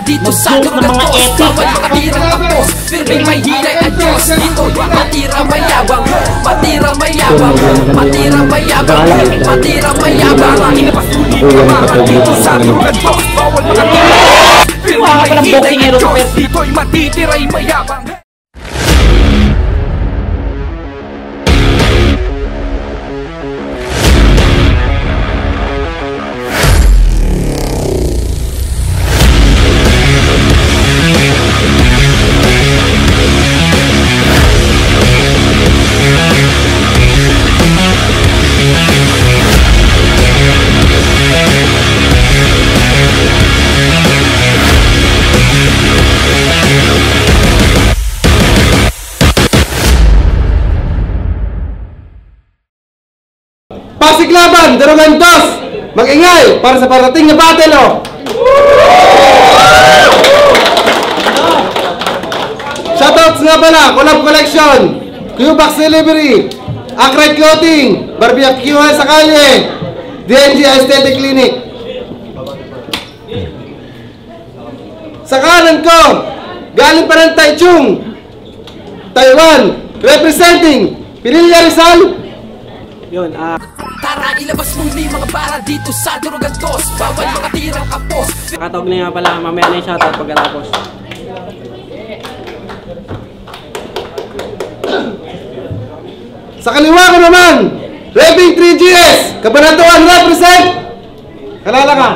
dito sa Durugatos. Bawal makatirang kapos, firming may hilay at Diyos. Dito'y matira mayabang, matira mayabang, matira mayabang, matira mayabang. Inapasulit ka mga dito sa Durugatos. Bawal makatirang, firming may hilay at Diyos. Dito'y matitiray mayabang. Pasiglaban, Durugatos! Mag-ingay para sa parating na battle, oh! Shoutouts nga pala, Collab Collection, Q-Box Delivery, Acrylic Clothing, Barbecue sa Kalye, DNG Aesthetic Clinic. Sa kanan ko, galing pa ng Taichung, Taiwan, representing Pililla Rizal. Yun, Tara, ilabas mong mga para dito sa Durugatos. Bawal makatirang kapos. nakatawag na nga pala, mamaya na yung shoutout pagkatapos. Sa kaliwa ko naman, Reving 3GS, Kabanatuan represent. Kalala ka.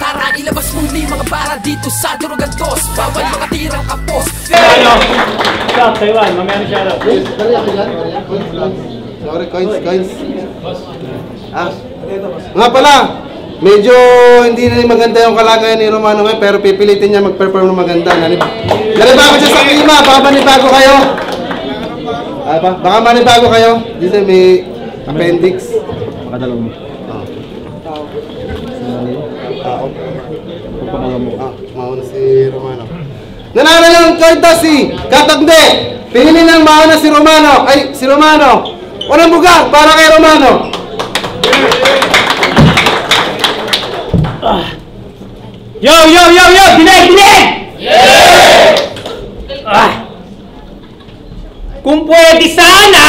Tara, ilabas mong mga para dito sa Durugatos. Bawal makatirang kapos. Stop, Taiwan, mamaya na shoutout. Sorry, coins. Nga pala, medyo hindi na maganda yung kalagayan ni Romano ngayon, pero pipilitin niya mag-perform ng maganda. Nalibago siya sa klima, baka manibago kayo. Baka manibago kayo. Dito may appendix. Makadalaw mo. Mauna si Romano. Nanalo ng kointa si Katagde. Pinili ng mauna si Romano. Ay, si Romano. Unang bugang para kay Romano. Yo! Dinig! Kung pwede sana,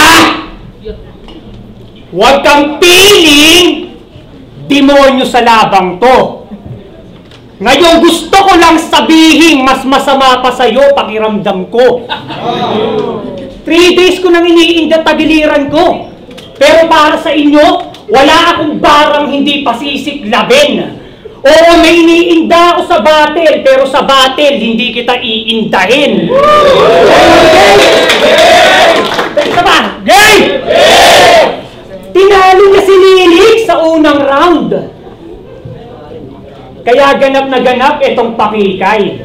huwag kang piling demonyo sa labang to. Ngayon gusto ko lang sabihin mas masama pa sa'yo pakiramdam ko. 3 days ko nang iniinda tagiliran ko. Pero para sa inyo, wala akong barang hindi pasisiklabin. Oo, may iniinda ako sa battle, pero sa battle, hindi kita iindahin. Isa pa, game! Tinalo niya si Lilik sa unang round. Kaya ganap na ganap itong pakikay.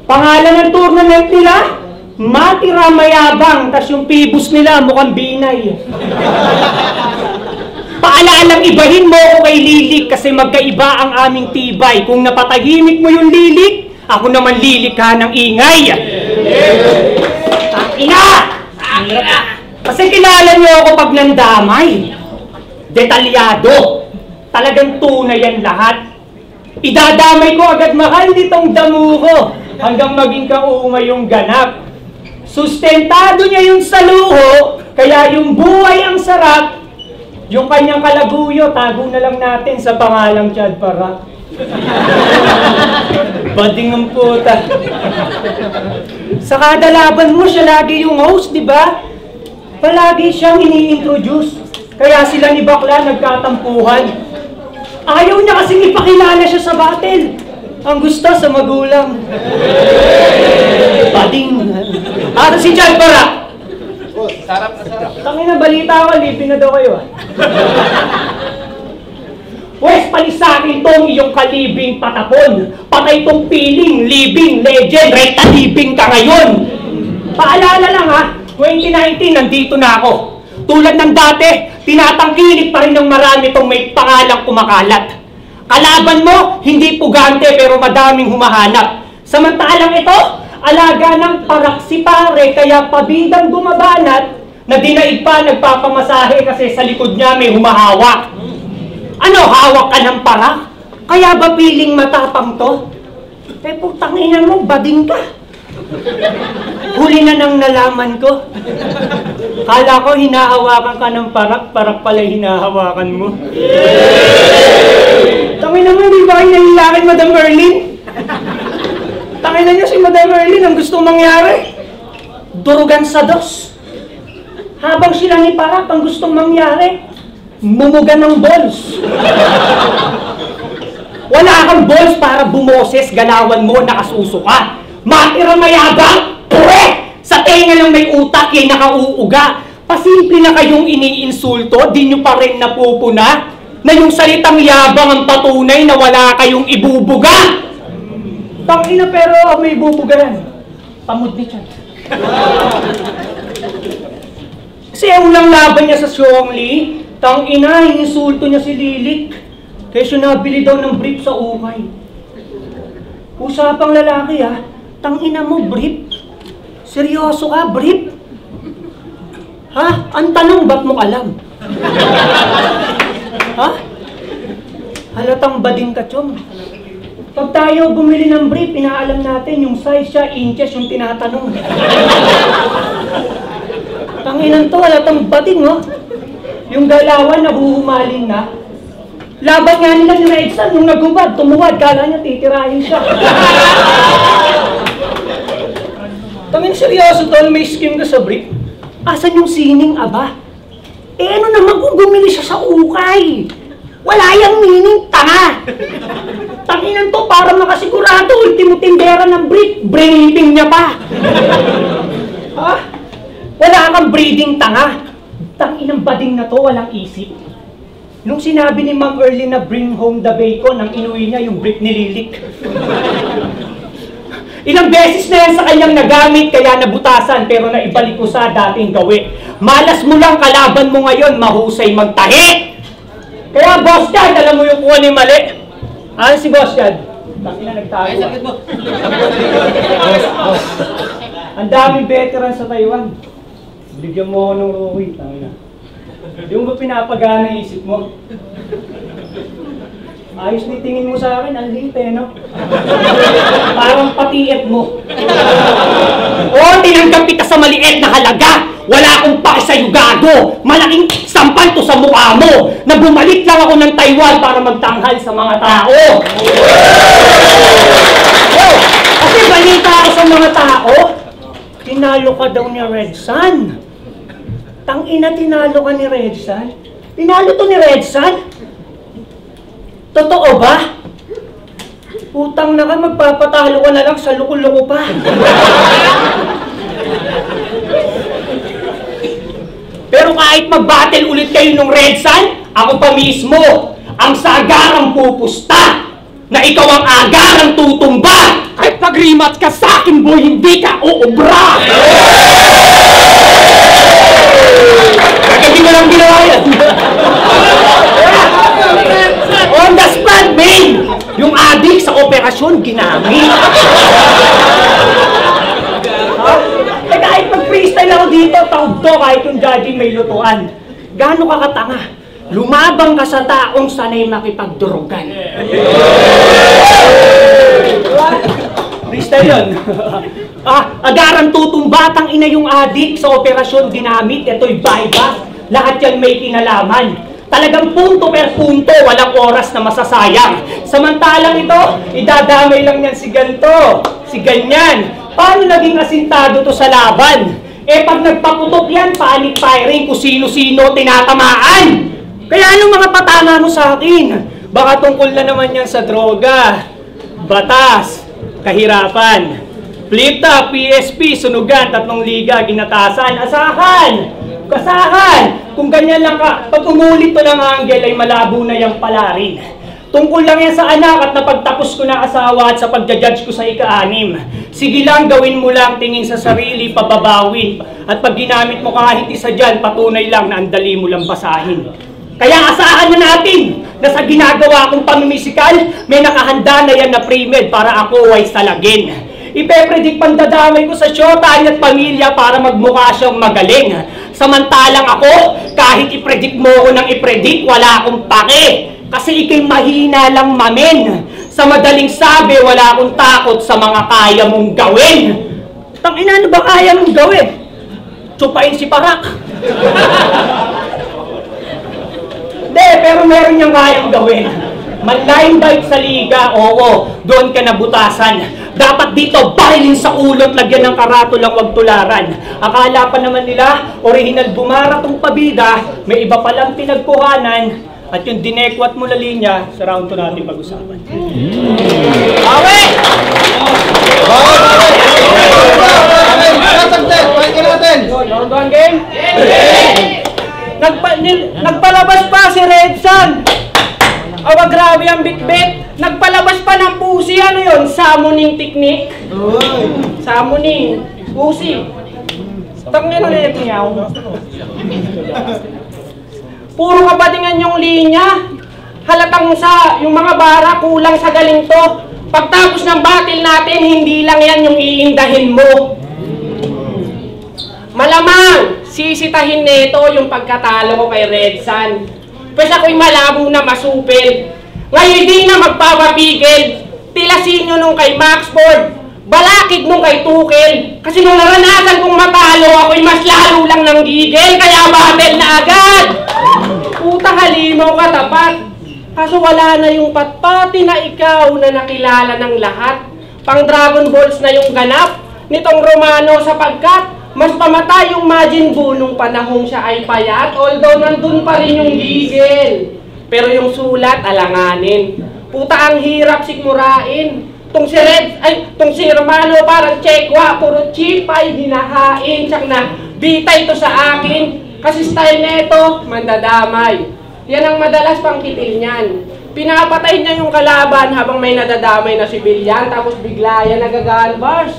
Pangalan ng tournament nila, Matira Mayabang, tas yung pibus nila mukhang binay. Paalalang ibahin mo ako kay Lilik kasi magkaiba ang aming tibay. Kung napatahimik mo yung Lilik, ako naman lilikha ng ingay. Ina! Kasi kilala niyo ako pag nandamay. Detalyado. Talagang tunay yan lahat. Idadamay ko agad mahal nitong damo ko hanggang maging kaumay yung ganap. Sustentado niya yung saluho, kaya yung buhay ang sarap. Yung kanyang kalaguyo, tago na lang natin sa pangalang Chad Para. Bading ang puta. Sa kada laban mo, siya lagi yung host, di ba? Palagi siyang ini-introduce. Kaya sila ni Bakla nagkatampuhan. Ayaw niya kasing ipakilala siya sa battle. Ang gusto sa magulang. Bading. At si Chad Para. Sarap na sarap. Tangin na balita ko, libing na daw kayo Pwes, palisakin tong iyong kalibing patapon. Patay tong piling, libing, legend, rekta libing ka ngayon. Paalala lang 2019, nandito na ako. Tulad ng dati, tinatangkilik pa rin ng marami tong may pangalang kumakalat. Kalaban mo, hindi pugante pero madaming humahanap. Samantalang ito, alaga ng paraksi pare, kaya pabidang gumabanat na dinaig pa nagpapamasahe kasi sa likod niya may humahawak. Ano, hawak ka ng parak? Kaya ba piling matapang to? Eh, putang ina mo, bading ka. Huli na nang nalaman ko. Kala ko hinahawakan ka ng parak pala hinahawakan mo. Tangin naman, di ba kayo nahilakin, Madam Erlyn? Tangin na niyo si Madam Erlyn, ang gusto mangyari. Durugan sa dos. Habang sila ni Parak, ang gustong mangyari, mumugan ng balls. Wala kang balls para bumoses, galawan mo, nakasuso ka. Matira mayabang, pure! Sa tenga lang may utak, yay nakauuga. Pasimple na kayong iniinsulto, di nyo pa rin napupuna, na yung salitang yabang ang patunay na wala kayong ibubuga. Tangina pero may ibubugaran. Pamud ni Chan. Kasi ang ulang laban niya sa Xiongli, tangina, ininsulto niya si Lilik. Kaya nabili daw ng brief sa ukay. Usapang lalaki ha, tangina mo brief? Seryoso ka, brief? Ha? Ang tanong, ba't mo alam? Ha? Halatang bading ka, chong. Pag tayo bumili ng brief, inaalam natin yung size siya, inches yung tinatanong. Tanginan to, halatang bading, oh. Yung galawan, nahuhumalin na. Laban nga nila ni Redsan, nung nagubad, tumuwad, kala niya titirahin siya. Tangin seryoso tol, may scheme ka sa brief. Asan yung sining, aba? Eh ano naman kung bumili siya sa ukay? Wala yung meaning, tanga! Tanginan to, para makasigurado, ultimo tindera ng brief, breeding niya pa. Ha? Wala kang breeding, tanga. Tanginang bading na to, walang isip. Nung sinabi ni Ma'am Erlyn na bring home the bacon, ang inuwi niya yung brief ni Lilik. Ilang beses na yan sa kanyang nagamit, kaya nabutasan, pero naibalik ko sa dating gawin. Malas mo lang, kalaban mo ngayon, mahusay magtahi! Kaya Boss Chad, alam mo yung kuha ni mali? Ano si Boss Chad? Bakit na nagtago? Boss. Ang daming veteran sa Taiwan. Bigyan mo ako ng rookie, tangina. Di mo ba pinapagana isip mo? Ayos ni tingin mo sa akin, ang liit eh, no? Parang patiit mo. Oo, tinanggap kita sa maliit na halaga. Wala akong pake sa'yo, gago. Malaking sampal to sa mukha mo. Na bumalik lang ako ng Taiwan para magtanghal sa mga tao. Kasi balita ako sa mga tao, tinalo ka daw ni Red Sun. Tangina, tinalo ka ni Red Sun? Tinalo to ni Red Sun? Totoo ba? Utang na ka, magpapatalo ka na lang sa luko-luko pa. Pero kahit mag-battle ulit kayo nung Red Sun, ako pa mismo, ang sagarang pupusta, na ikaw ang agarang tutumba. Kahit pag-rematch ka sa akin, boy, hindi ka uubra. Hindi mo lang ginawa yan. On the spot, man! Yung adik sa operasyon, ginamit. Eh kahit mag-freestyle ako dito, taog to kahit yung judging may lutuan. Gano'n ka katanga? Lumabang ka sa taong sanay makipagdurugan. Freestyle yun. Agarang tutumbatang ina yung adik sa operasyon ginamit. Ito'y bypass. Lahat yan may kinalaman. Talagang punto per punto, walang oras na masasayang. Samantalang ito, idadamay lang yan si ganito, si ganyan. Paano naging asintado to sa laban? Eh pag nagpaputok yan, panic firing kung sino-sino tinatamaan. Kaya anong mga patama mo sa akin? Baka tungkol na naman yan sa droga, batas, kahirapan. Flip-top, PSP, sunugan, 3 liga, ginatasan, asahan! Kasahan! Kung ganyan lang ka, pag umulit to ng anggel ay malabo na yung palarin. Tungkol lang yan sa anak at napagtapos ko na asawa at sa pagja-judge ko sa ika-6. Sige lang, gawin mo lang, tingin sa sarili, pababawin. At pag ginamit mo kahit isa dyan, patunay lang na ang dali mo lang basahin. Kaya asahan na natin na sa ginagawa kong pamimisikal, may nakahanda na yan na pre-med para ako ay salagin. Ipe-predict pandadamay ko sa syota at pamilya para magmukha siyang magaling. Samantalang ako, kahit i-predict mo ako ng i-predict, wala akong pake. Kasi ikay mahina lang mamen. Sa madaling sabi, wala akong takot sa mga kaya mong gawin. Tangina, ano ba kaya mong gawin? Tsupain si Parak. Hindi, pero meron niyang kayang gawin. Manline bite sa liga, oo, doon ka nabutasan. Dapat dito, barilin sa ulot, lagyan ng karatulang wag tularan. Akala pa naman nila, original bumara tong pabida, may iba palang pinagkuhanan, at yung dinekwat mo na linya, sa round 2 natin pag-usapan. Okay! Round 1 game? Nagpalabas pa si Redson. Awa, grabe ang bitbit. Nagpalabas pa ng pusi. Ano yun? Summoning technique? Summoning. Pusi. Tangin ulit niya. Puro kabatingan yung linya. Halatang yung mga bara kulang sa galing to. Pagtapos ng battle natin, hindi lang yan yung iindahin mo. Malamang, sisitahin nito yung pagkatalo ko kay Redson. Pues ako'y malabo na masupil. Ngayon di na magpapapigil. Tilasin nyo nung kay Maxford. Balakid nung kay Tuchel. Kasi nung naranasan kong matalo, ako'y mas lalo lang nang gigil. Kaya battle na agad. Putang halimaw ka tapat. Kaso wala na yung patpati na ikaw na nakilala ng lahat. Pang Dragon Balls na yung ganap nitong Romano sapagkat mas pamatay yung Majin Buu nung panahong siya ay payat, although nandun pa rin yung gigil. Pero yung sulat, alanganin. Puta, ang hirap sikmurain. Tong si Romano parang tsekwa, puro chip ay hinahain. Tsak na, bitay to sa akin. Kasi style neto, mandadamay. Yan ang madalas pang kitil niyan. Pinapatay niya yung kalaban habang may nadadamay na sibilyan, tapos bigla yan nagagalbars.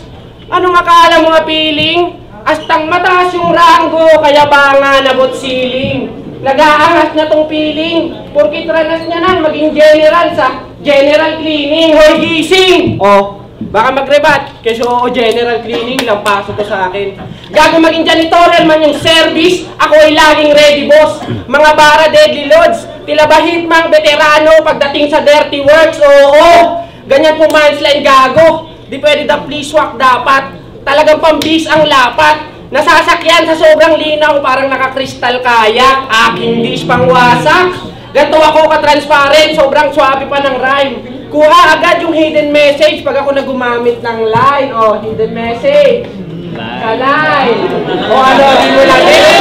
Anong akala mo nga feeling? Astang mataas yung ranggo, kaya ba nga nabot ceiling. Nag-aangas na tong feeling, porkit ranas niya na maging general sa general cleaning. Hoy, gising! Oh, baka mag-rebat, kasi oo, general cleaning lang pasok ko sa akin. Gago maging janitorial man yung service, ako ay laging ready boss. Mga bara deadly loads, tila ba hitmang veterano pagdating sa dirty works, oo. Ganyan po manslide gago, di pwede da please walk dapat. Talagang pambis ang lapat. Nasasakyan sa sobrang linaw, parang nakakristal kaya. Aking dish pang wasak. Ganto ako ka-transparent, sobrang swabe pa ng rhyme. Kuha agad yung hidden message pag ako na gumamit ng line. O, hidden message. Sa line. O ano, di mo na gets?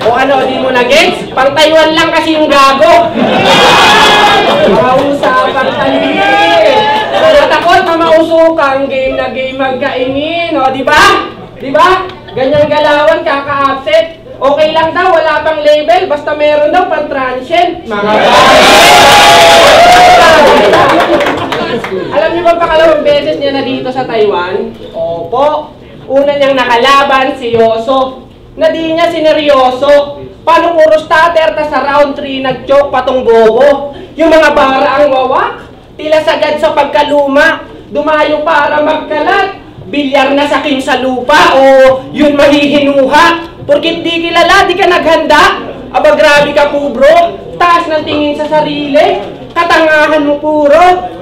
O ano, di mo na gets? Pang Taiwan lang kasi yung gago. Mga usapang talibin. Natakot na mausukang game na game magkaingin, o di ba? Di ba? Ganyang galawan kaka-upset. Okay lang daw, wala pang label, basta meron daw pang transient. Mga alam niyo ba pangalawang beses niya na dito sa Taiwan? Opo. Una niyang nakalaban si Yoso. Na di niya sineryoso. Paano puro starter ta sa round 3 nag-choke patong bobo? Yung mga bara ang wawak. Tila sagad sa pagkaluma, dumayo para magkalat. Bilyar na sakim sa lupa o yun mahihinuha. Porkit di kilala, di ka naghanda. Aba grabe ka po bro, taas ng tingin sa sarili. Katangahan mo puro.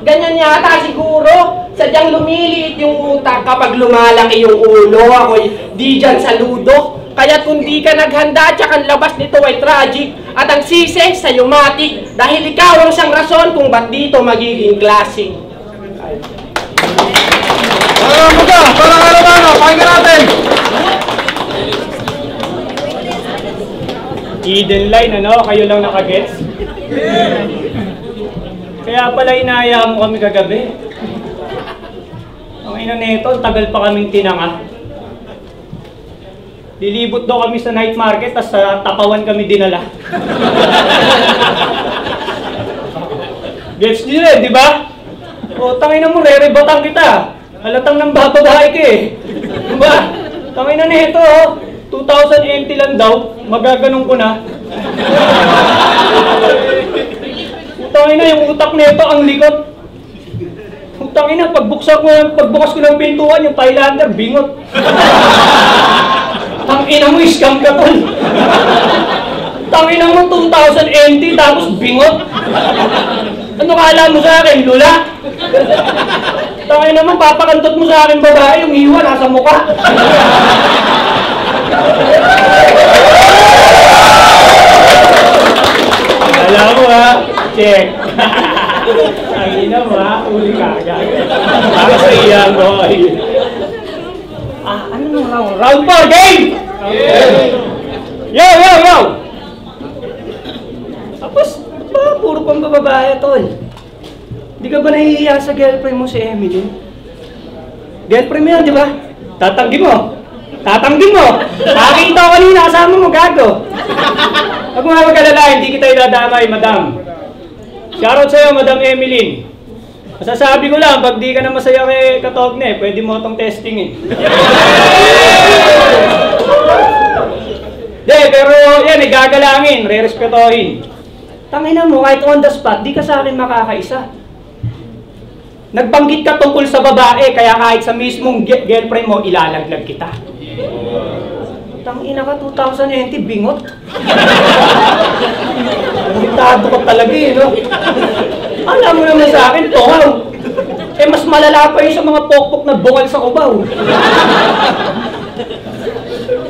Ganyan yata siguro, sadyang lumiliit yung utak kapag lumalaki yung ulo. Ako'y di dyan saludo. Kaya kung di ka naghanda, tsaka ang labas nito ay tragic. At ang sisi sa matic, dahil ikaw ang siyang rason kung ba't dito magiging classic. Ano ka? Parang ano, pakinggan natin! Hidden line, ano? Kayo lang nakagets? Kaya pala inaya mo kami kagabi. Ang ina nito, tagal pa kaming tinanga. Lilibot daw kami sa night market, tas sa Tapawan kami dinala. Gets nyo rin, di ba? O, tangina mo, re-rebatan kita. Halatang nang bababae ka eh. Diba? Tangina nito, 2000 NT lang daw, magaganong ko na. Tangina, yung utak nito, ang likot. Tangina, pagbukas ko ng pintuan, yung Thailander, bingot. Ang ina mo, scam ka tol. Tangina mo 2000 NT tapos bingot. Ano kala mo sa akin, lula? Tangina mo, papakantot mo sa akin babae, yung iwan nasa mukha. Alam mo ha, check. Tangina mo ha, uli ka agad. Para sa iyang boy. Ano nung round? Round 4, game! Yo! Tapos, ba, puro pang babae, tol. Di ka ba nahihiya sa girlfriend mo si Emily? Girlfriend mo yan, di ba? Tatanggi mo. Nakakita ko kanina, kasama mo, gago. Huwag mo nga mag-alala, hindi kita idadamay, madam. Shoutout sa'yo, Madam Emeline. Masasabi ko lang, pag di ka na masaya kay Katogne, pwede mo itong testingin. Pero yan, gagalangin, re-respetohin. Tangina mo, kahit on the spot, di ka sa akin makakaisa. Nagbanggit ka tungkol sa babae, kaya kahit sa mismong girlfriend mo, ilalaglag kita. Tangina ka, 2020, bingot. Limitado ka talaga no? Alam mo naman sa akin, tohaw. Mas malala pa yun sa mga pokpok na bungal sa kubaw.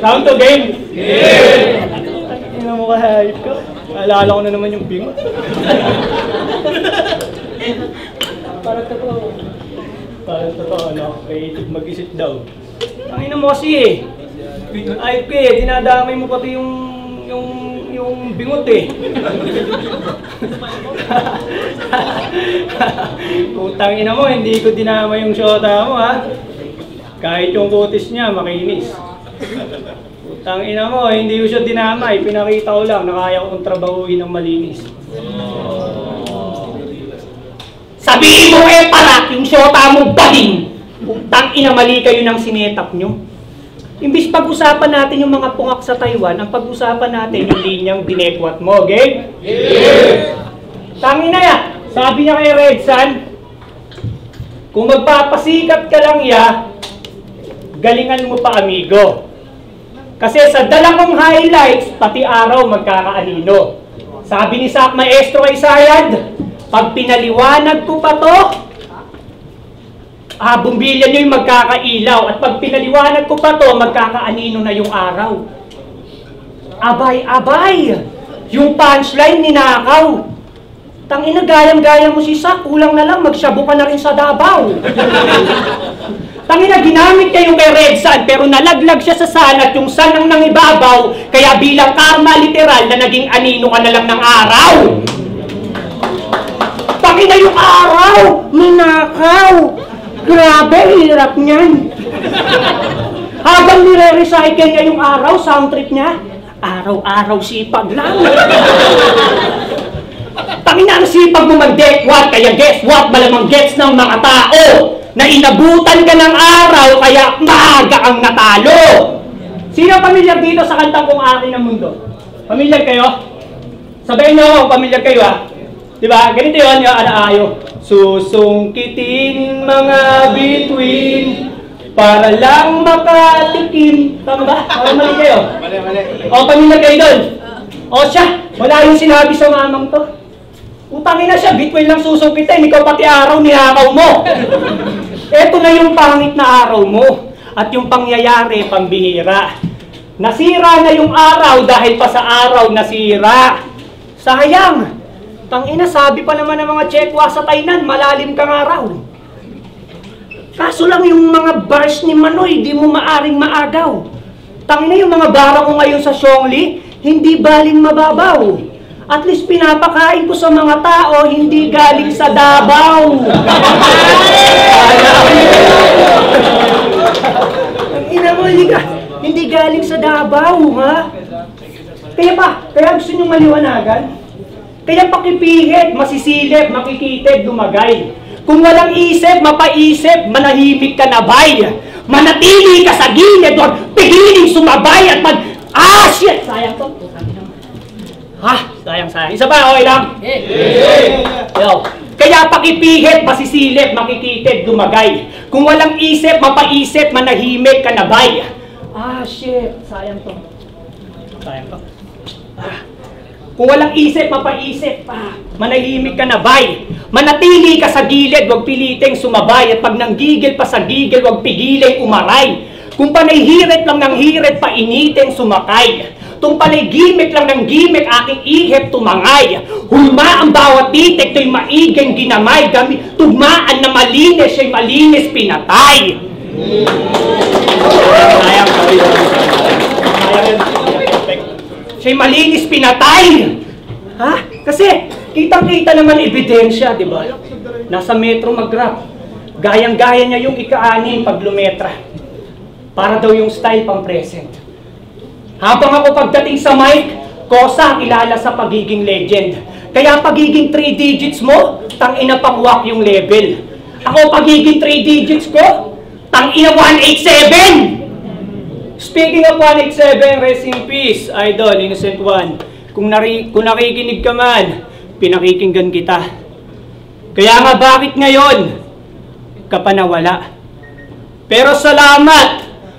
Round to game? Tingnan mo kahayip ka. Naalala ko na naman yung bingot. Parang totoo, no? Creative mag-isip daw. Tangina mo kasi ayop ka dinadamay mo pati yung bingot Putang ina mo, hindi ko dinamay yung syota mo ha. Kahit yung kutis niya, makinis. Putang ina mo, hindi ko siya dinamay. Pinakita ko lang na kaya kong trabahuin ng malinis. Sabihin mo parak, yung syota mo bading. Putang ina, mali kayo ng sinetap nyo. Imbis pag-usapan natin yung mga pungak sa Taiwan, ang pag-usapan natin yung linyang dinekwat mo, okay? Tangina ya, sabi niya kay Red Sun, kung magpapasikat ka lang galingan mo pa amigo. Kasi sa dalawang highlights, pati araw magkakaanino. Sabi ni Sak Maestro kay Sayad, pag pinaliwanag ko pa to, bumbilya nyo yung magkakailaw. At pag pinaliwanag ko pa to, magkakaanino na yung araw. Abay! Yung punchline ninakaw. Tangina, gayang-gaya mo si Sak, kulang na lang, magsyabu ka na rin sa Davao. Tangina, ginamit kayo kay Red Sun, pero nalaglag siya sa sun at yung sun ang nangibabaw, kaya bilang karma literal na naging anino ka na lang ng araw. Tangina, yung araw, ninakaw. Grabe, hirap niyan. Habang nire-recycle niya yung araw, sound trip niya, araw-araw sipag lang. Tangina, ang sipag mo mag-dekwat, kaya guess what? Malamang gets ng mga tao na inabutan ka ng araw, kaya maaga kang natalo. Sino pamilyar dito sa kantang Kung Akin ang Mundo? Pamilyar kayo? Sabayin niyo ako, pamilyar kayo Diba? Ganito yun, ayo. Susungkitin mga bituin para lang makatikim. Tama ba? O, mali kayo? Mali. O, pamilyar kayo doon. O siya, wala yung sinabi sa mamang to. Utangin na siya, bituin lang susungkitin. Ikaw pati araw, nihakaw mo. Eto na yung pangit na araw mo. At yung pangyayari, pambihira. Nasira na yung araw dahil pa sa araw nasira. Sayang. Tangina, sabi pa naman ng mga Chekwa sa Tainan, malalim kang araw. Kaso lang yung mga bars ni Manoy, di mo maaring maagaw. Tangina, yung mga bara ko ngayon sa Xiongli, hindi baling mababaw. At least pinapakain ko sa mga tao, hindi galing sa Davao. Tangina mo, hindi galing sa Davao, ha? Kaya gusto nyo maliwanagan? Kaya pakipihit, masisilip, makikitid, dumagay. Kung walang isip, mapaisip, manahimik ka na bay. Manatili ka sa gilid, huwag pigiling sumabay at shit! Sayang to. Sayang. Isa pa, okay lang? Kaya pakipihit, masisilip, makikitid, dumagay. Kung walang isip, mapaisip, manahimik ka na bay. Shit! Sayang to. Kung walang isip, mapaisip. Manahimik ka na, bay. Manatili ka sa gilid, huwag piliting sumabay. At pag nanggigil pa sa gigil, huwag pigiling umaray. Kung panay hirit lang ng hirit, painitin sumakay. Kung panay gimik lang ng gimik, aking ihip tumangay. Hulma ang bawat titik, to'y maiging ginamay. Tugmaan na malinis, siya'y malinis pinatay. Siya'y malinis pinatay. Ha? Kasi, kitang-kita naman ebidensya, di ba? Nasa metro mag-grab. Gayang-gaya niya yung ika-anim pag lumetra. Para daw yung style pang present. Habang ako pagdating sa mic, kosa ang kilala sa pagiging legend. Kaya pagiging 3 digits mo, tangina pangwak yung level. Ako pagiging 3 digits ko, tangina 187! Speaking of 187, rest in peace, idol, innocent one. Kung nakikinig ka man, pinakikinggan kita. Kaya nga bakit ngayon ka pa nawala? Pero salamat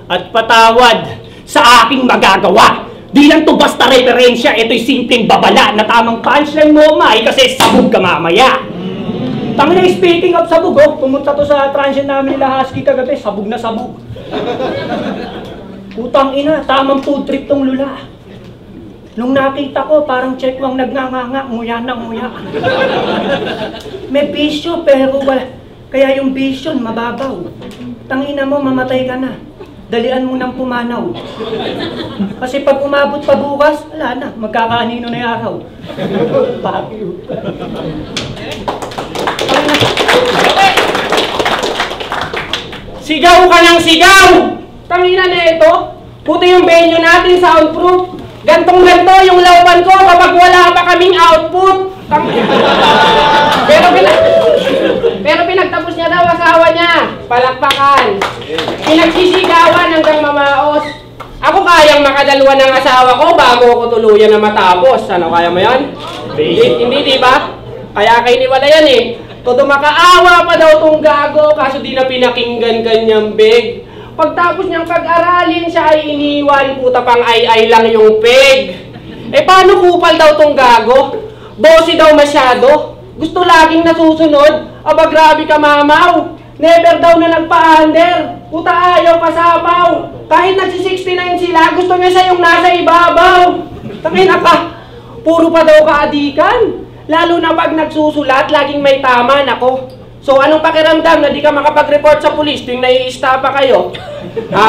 at patawad sa aking magagawa. Di lang to basta referensya, ito'y simpleng babala na tamang punchline mo, May, kasi sabog ka mamaya. Tangina, speaking of sabog, pumunta to sa transient namin nila Husky kagabi, sabog na sabog. Putang ina, tamang food trip tong lula. Nung nakita ko, parang checkwang nagnanganga, nguya na nguya. May bisyo, pero wala. Kaya yung bisyo, mababaw. Tangina mo, mamatay ka na. Dalian mo nang pumanaw. Kasi pag umabot pa bukas, wala na, magkakaanino na yung araw. Pagyo. Sigaw ka ng sigaw! Tangina na ito. Puti yung venue natin, soundproof. Gantong-ganto yung laupan ko kapag wala pa kaming output. Pero pinagtapos niya daw asawa niya. Palakpakan. Pinagsisigawan hanggang mamaos. Ako kayang makadalwa ng asawa ko bago ako tuluyan na matapos. Ano, kaya mo yan? Hindi, di ba? Kaya kainiwala yan eh. Todo makaawa pa daw tong gago kaso di na pinakinggan kanyang beg. Pagtapos niyang pag-aralin siya ay iniwan. Puta pang ay lang yung peg. Eh paano kupal daw tong gago? Bossy daw masyado. Gusto laging nasusunod. Aba grabe ka mamaw. Never daw na nagpa-under. Puta ayaw pasabaw. Kahit nagsi-69 sila, gusto niya siya yung nasa ibabaw. Tangina ka. Puro pa daw kaadikan. Lalo na pag nagsusulat, laging may tama. Nako. So anong pakiramdam na di ka makapag-report sa pulis tuwing nai-stop pa kayo?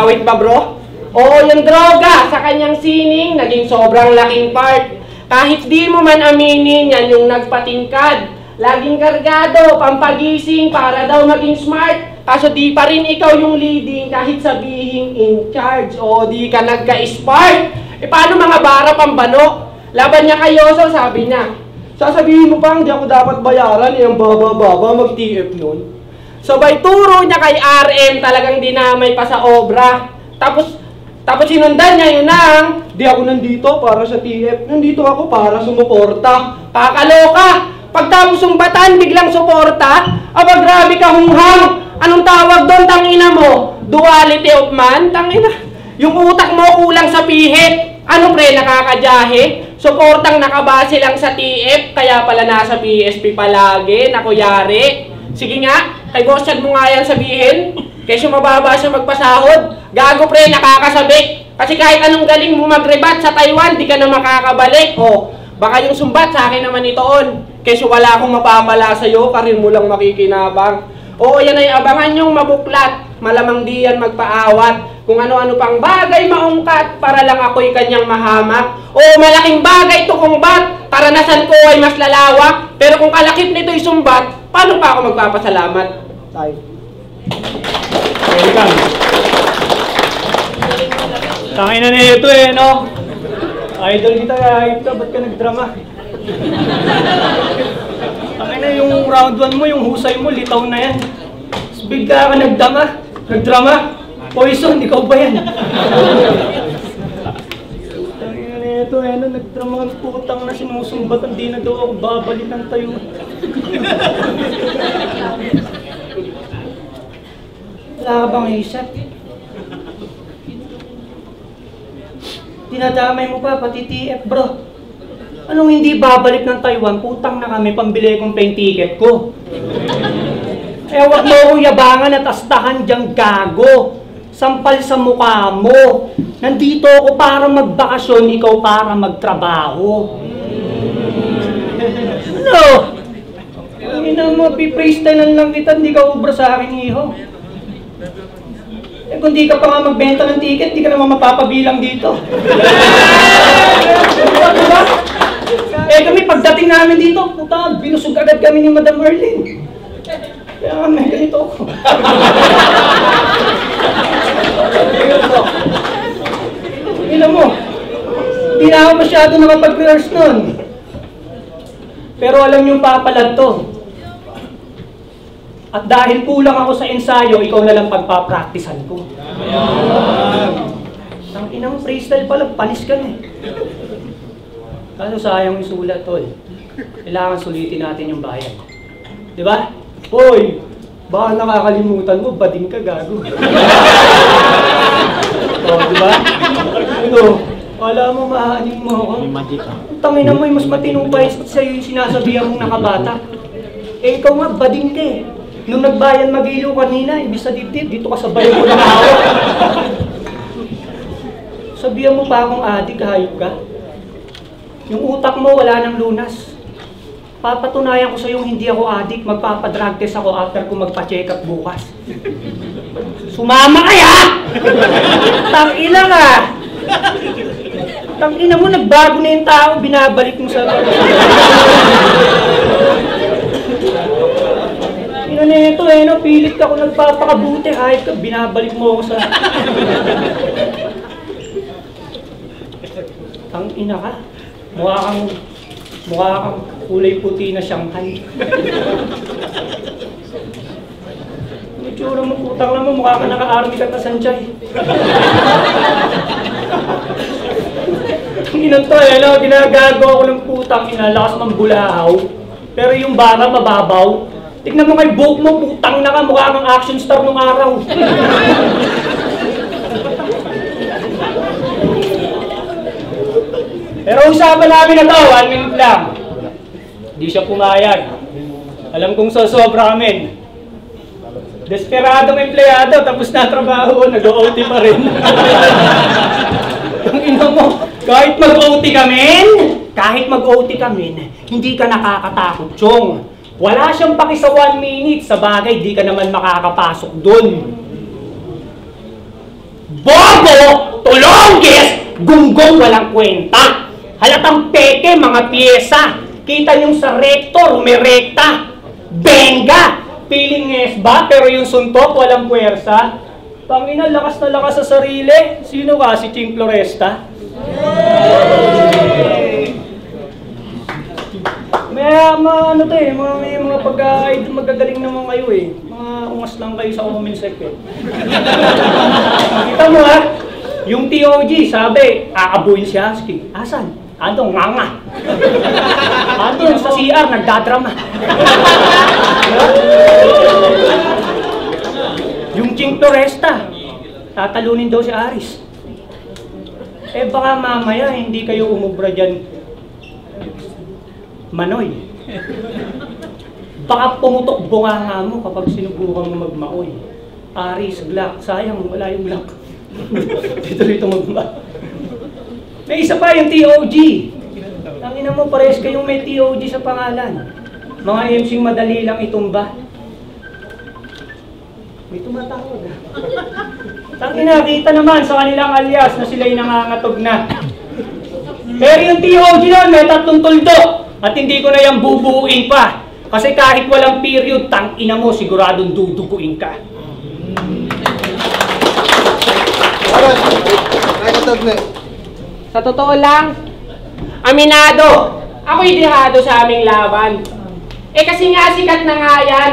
Wait ba bro? Oo, yung droga sa kanyang sining, naging sobrang laking part. Kahit di mo man aminin, yan yung nagpatingkad. Laging kargado, pampagising para daw maging smart. Kaso di pa rin ikaw yung leading kahit sabihin in charge. O di ka nagka-spark. E paano mga bara pambano? Laban niya kay Yoso, sabi niya. Sasabihin mo pa, hindi ako dapat bayaran. Yung baba-baba, mag-TF nun. Sabay turo niya kay RM, talagang dinamay pa sa obra. Tapos sinundan niya yun ang, di ako nandito para sa TF. Nandito ako para sumuporta. Kakaloka! Pagtapos sumbatan, biglang suporta. Aba, grabe ka hunghang. Anong tawag doon, tangina mo? Duality of man? Tangina. Yung utak mo kulang sa pihit. Ano pre, nakakadyahe? Suportang nakabase lang sa TF, kaya pala nasa PSP palagi. Naku, yari. Sige nga, kay Boss Chad mo nga yan sabihin. Kesyo mababa siya magpasahod. Gago pre, nakakasabik. Kasi kahit anong galing mo magrebat sa Taiwan, di ka na makakabalik. O, baka yung sumbat sa akin naman itoon. Kesyo wala akong mapapala sa'yo, karin mo lang makikinabang. Oo, yan ay abangan yung mabuklat. Malamang di yan magpaawat. Kung ano-ano pang bagay maungkat para lang ako'y kanyang mahamak. Oo, malaking bagay to kung bat. Karanasan ko ay mas lalawak. Pero kung kalakip nito'y sumbat, paano pa ako magpapasalamat? Tayo. Welcome. Tangin na ito eh, no? Idol kita, ba't ka nagdrama? Tangin na yung round 1 mo, yung husay mo, litaw na yan. Bigla ka nagdrama. Poison, ikaw ba yan? Tangin na ito eh, no? Nagdrama ang putang na sinusumbatan, di na daw ako babalikan tayo. Wala ka bang isip? Dinadamay mo pa, pati TF bro. Anong hindi babalik ng Taiwan? Putang na kami, pambili kong plane ticket ko. Eh, wag mo akong yabangan at astahan diyang gago. Sampal sa mukha mo. Nandito ako para magbakasyon, ikaw para magtrabaho. Ano? Hindi na mapipraisestylean lang kita, hindi ka ubra sa akin, iho. Eh, kung di ka pa nga magbenta ng ticket, di ka naman mapapabilang dito. Diba? Eh kami, pagdating namin dito, puta, binusog agad kami ni Madam Merlin. Kaya kami, ganito ako. Tingnan mo, hindi na ako masyado nakapag-rehearse nun. Pero alam niyong papalad to. At dahil kulang ako sa ensayo, ikaw na lang pagpapraktisan ko. Ang inang freestyle pala, panis ka na eh. Kaso sayang yung sulat, tol. Kailangan sulitin natin yung bayan. Di ba? Hoy! Baka nakakalimutan mo, bading ka, gago. Oh, di ba? Ano? Wala mo, maaning mo ako. Tangin na mo, mas matinong pa sa'yo yung sinasabihan mong nakabata. Eh, ikaw nga, bading ka eh. Nung nagbayan mag-ilo kanina, ibig sa dibdib, dito ka sa bayan mo lang ako. Sabihan mo pa akong adik, hayop ka. Yung utak mo, wala nang lunas. Papatunayan ko sa'yo hindi ako adik, magpapadrag test ako after ko magpa-check up bukas. Sumama kaya! Tangina nga! Tangina mo, nagbago na yung tao, binabalik mo sa... Ina na ito eh, no? Pilit ka kung nagpapakabuti, kahit ka, binabalik mo ako sa... Tangina ka. Mukha kang kulay puti na Shanghai. Ang itsura mo, putang na mo, mukha ka naka-army ka na Sanchay. Ang inang to eh, no? Ginagago ako ng putang ina, lakas ng bulahaw. Pero yung bara mababaw. Tignan mo kay buhok mo, putang na ka, mukha kang action star nung araw. Pero usapan namin na to, 1 minute lang. Di siya pumayag. Alam kong sosobra kami. Desperadong empleyado, tapos na trabaho, nag-OT pa rin. Ang ina mo, kahit mag-OT kami, hindi ka nakakatakot, Chong. Wala siyang paki sa 1 minute, sa bagay, di ka naman makakapasok dun. Bobo! Tulonggis! Gunggong walang kwenta! Halatang peke, mga pyesa. Kita niyong sa rektor, may rekta. Benga! Piling nges ba? Pero yung suntok, walang puwersa. Pangina, lakas na lakas sa sarili. Sino ka? Si Ching Floresta? May mga pag-idol magagaling naman kayo eh. Mga ungas lang kayo sa Omensec eh. Kita mo ha? Yung TOG, sabi, aabuin siya. Sige, asan? Andong nganga. Andong sa CR, nagdadrama. Yung Ching Floresta, tatalunin daw si Aris. Eh baka mamaya hindi kayo umubra dyan, Manoy. Baka pumutok bunganga mo kapag sinubukan mo magmaoy. Aris, Glock, sayang wala yung Glock. Dito magma. May isa pa yung TOG. Tangina mo, pares kayong may TOG sa pangalan. Mga MC'ng madali lang itumba. May tumatawag ah. Tangina, kita naman sa kanilang alias na sila'y nangangatog na. Pero yung TOG nun, may 3 tuldo. At hindi ko na yung bubuuin pa. Kasi kahit walang period, tangina mo, siguradong duduguin ka. Sa totoo lang, aminado, ako'y dihado sa aming laban. Eh kasi nga sikat na nga yan.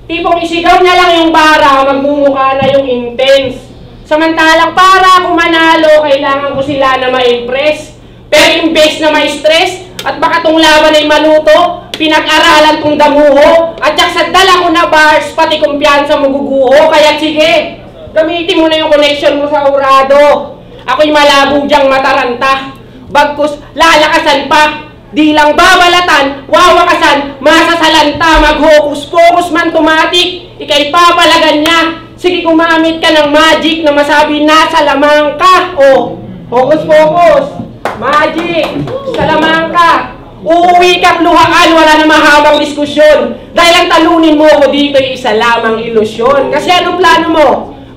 Tipong isigaw na lang yung bara, magmumukha na yung intense. Samantalang para ako manalo, kailangan ko sila na ma-impress. Pero imbes na may stress, at baka tong laban ay maluto, pinag-aralan kong damuho, at yak sa dala ko na bars, pati kumpiyansa mo guguho. Kaya sige, gamitin mo na yung connection mo sa urado. Ako'y malabo diyang mataranta. Bagkus, lalakasan pa. Di lang babalatan, wawakasan, masasalanta, mag-hocus-pocus man tumatik, ikay papalagan niya. Sige, gumamit ka ng magic na masabi nasa lamang ka. O, hocus-pocus, magic, sa lamang ka. Uuwi kang luhaan, wala na mahabang diskusyon. Dahil ang talunin mo ko dito ay isa lamang ilusyon. Kasi anong plano mo?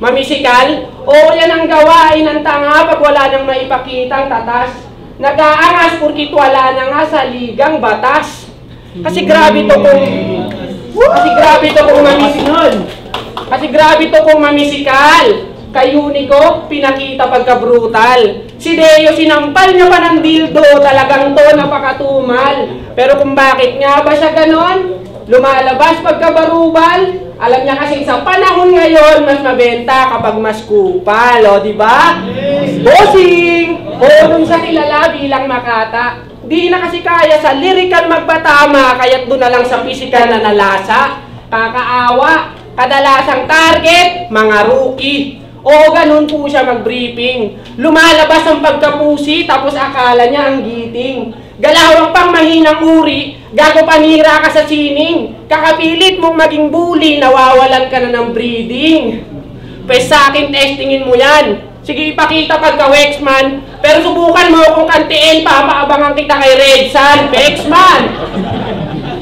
Mamisikal? O yan ang gawain ng tanga pag wala nang maipakitang tatas. Nag-aangas porkit wala na nga sa ligang batas. Kasi grabe to kung mamisikal. Kay Unico, pinakita pagka-brutal. Si Deo, sinampal niya pa ng dildo, talagang to napakatumal. Pero kung bakit nga ba siya ganon? Lumalabas pagka-barubal. Alam niya kasi sa panahon ngayon, mas mabenta kapag mas kupal, o diba? Bossing! O dun sa kilala bilang Makata. Di na kasi kaya sa lyrical magpatama, kaya't doon na lang sa physical na nalasa. Kakaawa, kadalasang target, mga rookie. O ganun po siya mag-briefing. Lumalabas ang pagkapusi, tapos akala niya ang giting. Galawang pang mahinang uri, gago panira ka sa sining. Kakapilit mong maging bully, nawawalan ka na ng breeding. Pwes sa akin, testingin mo yan. Sige, ipakita pagka-Wexman, pero subukan mo kung kantiin, papaabangan kita kay Red Sun.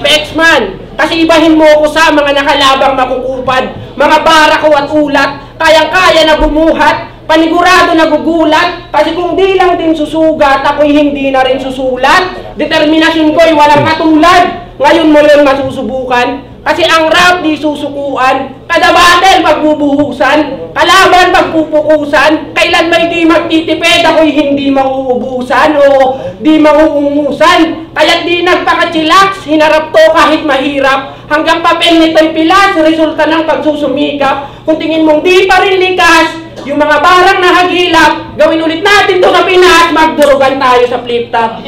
Pexman, kasi ibahin mo ko sa mga nakalabang makukupad, mga barako at ulat, kayang-kaya na bumuhat, panigurado na gugulat, kasi kung di lang din susugat, ako'y hindi na rin susulat. Determinasyon ko'y walang katulad, ngayon mo yun masusubukan. Kasi ang rap di susukuan, kada battle pagbubuhusan, kalaban pagpupukusan, kailan may di magtitipid, ako'y hindi mauubusan o di mauungusan. Kaya't di nagpakachillax, hinarap to kahit mahirap, hanggang papel nito'y pilas, resulta ng pagsusumikap. Kung tingin mong di pa rin likas, yung mga barang nahagilap, gawin ulit natin to sa Pinas, magdurugan tayo sa flip top.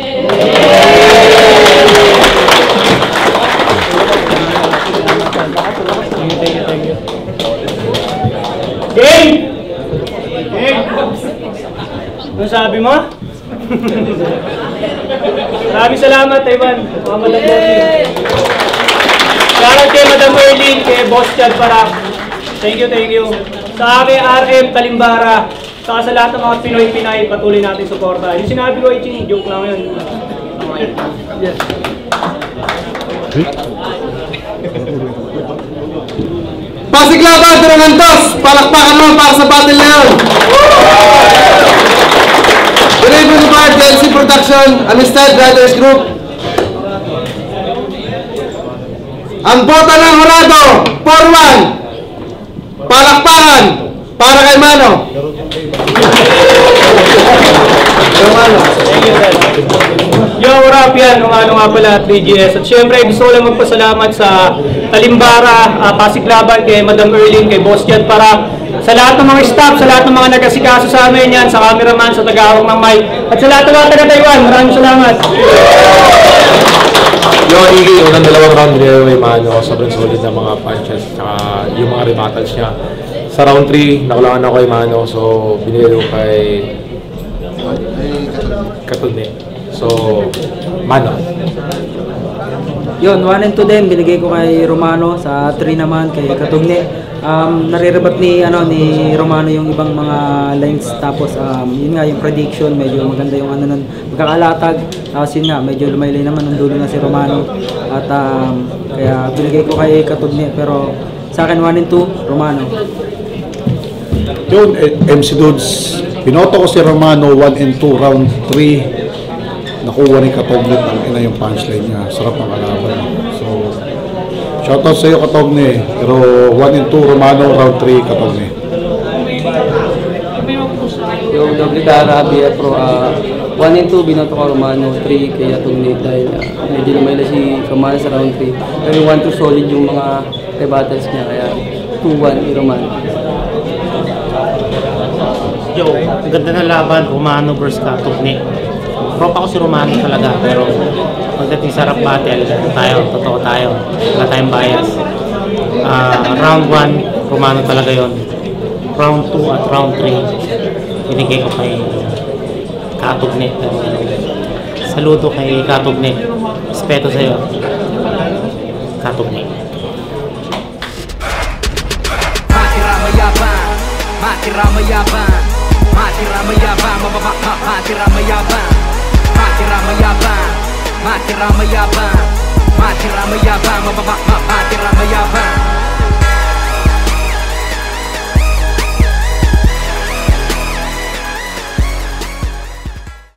Game! Ano sabi mo? Maraming salamat, Ivan. Madam Erlin. Salamat kay Madam Erlin, kay Boss Chad Parak. Thank you. Sa aking RM Talimbara, saka sa lahat ng mga Pinoy-Pinay, patuloy natin suporta. Yung sinabi ko, Iching, joke lang yun. Yes. Pasig Laban, Durangantos! Palakpakan naman para sa battle na yun! Delivery ni Bart, DLC Production, Amistad Brothers Group. Ang bota ng Horado, 4-1. Palakpakan para kay Mano. Yo, rap yan, ano nga pala, 3GS. At syempre, gusto ko lang magpasalamat sa Talimbara, Pasig Laban, kay Madam Erlin, kay Boss Chad Parak, sa lahat ng mga staff, sa lahat ng mga nag-asikaso sa amin yan, sa cameraman, sa tagahawak ng mic, at sa lahat ng mga taga-Taiwan. Maraming salamat. Yo, Iggy, unang dalawang round ni Mano, sobrang solid na mga punches, tsaka yung mga rebattles niya. Sa round 3, nakulangan ako kay Mano, so binili ko kay Katunde. So, Mano. Yun, 1 and 2 din, binigay ko kay Romano. Sa 3 naman, kay Katugne. Nare-rebat ni Romano yung ibang mga lines. Tapos, yun nga, yung prediction, medyo maganda yung ano nun, magkakalatag. Tapos yun nga, medyo lumaylay naman, ang dulo na si Romano. At kaya binigay ko kay Katugne. Pero sa akin, 1 and 2, Romano. Yun, MC Dudes, pinoto ko si Romano 1 and 2, round 3. Nakuha ni Katogne, ang ina yung punchline niya. Sarap ng kalaban. So, shoutout sa iyo, Katogne. Pero 1 and 2, Romano, round 3, Katogne. Yung Dobritara, BF Pro, 1 and 2, binoto ko Romano, 3 kay Katogne dahil medyo lumayla si Romano sa round 3. Pero yung 1-2 solid yung mga rebattles niya, kaya 2-1 ni Romano. Yo, ganda na laban, Romano versus Katogne. Prop ako si Romano talaga, pero pagdating sa rap battle, totoo tayo, wala tayong bias. Round 1, Romano talaga yon. Round 2 at round 3, binigay ko kay Katogne. Saludo kay Katugne. Respeto sa'yo. Katugne. Matira mayabang, matira mayabang, matira mayabang, matira mayabang, matira mayabang, matira mayabang, matira mayabang,